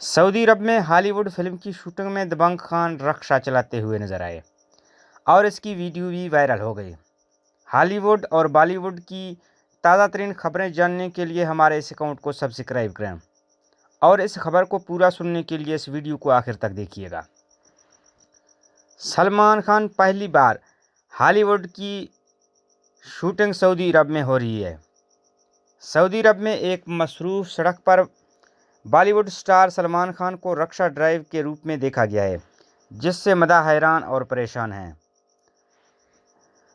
Saudi अरब में Hollywood film की shooting में दबंग खान रक्षा चलाते हुए नजर आए और इसकी वीडियो भी वायरल हो गई। हॉलीवुड और बॉलीवुड की ताज़ा तरीन खबरें जानने के लिए हमारे इस अकाउंट को सब्सक्राइब करें और इस खबर को पूरा सुनने के लिए इस वीडियो को आखिर तक देखिएगा। सलमान खान पहली बार हॉलीवुड की शूटिंग सऊदी अरब में हो रही है। सऊदी अरब में एक मसरूफ सड़क पर बॉलीवुड स्टार सलमान खान को रक्षा ड्राइव के रूप में देखा गया है, जिससे मदाह हैरान और परेशान हैं।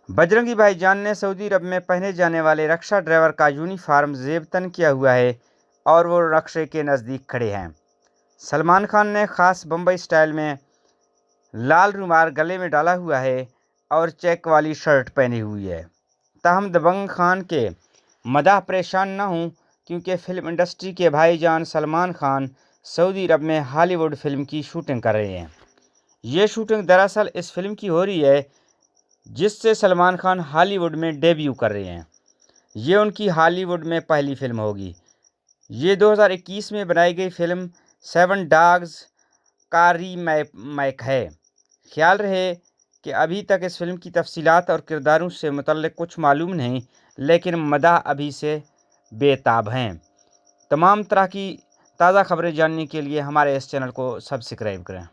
बजरंगी भाईजान ने सऊदी अरब में पहने जाने वाले रक्षा ड्राइवर का यूनिफॉर्म जेबतन किया हुआ है और वो रक्षे के नज़दीक खड़े हैं। सलमान खान ने खास बम्बई स्टाइल में लाल रुमाल गले में डाला हुआ है और चेक वाली शर्ट पहनी हुई है। ताहम दबंग खान के मदाह परेशान न हों, क्योंकि फिल्म इंडस्ट्री के भाईजान सलमान खान सऊदी अरब में हॉलीवुड फिल्म की शूटिंग कर रहे हैं। ये शूटिंग दरअसल इस फिल्म की हो रही है जिससे सलमान खान हॉलीवुड में डेब्यू कर रहे हैं। ये उनकी हॉलीवुड में पहली फिल्म होगी। ये 2021 में बनाई गई फिल्म 7 डॉग्स का रीमेक है। ख्याल रहे कि अभी तक इस फिल्म की तफसीलात और किरदारों से मुतल्लिक कुछ मालूम नहीं, लेकिन मदाह अभी से बेताब हैं। तमाम तरह की ताज़ा खबरें जानने के लिए हमारे इस चैनल को सब्सक्राइब करें।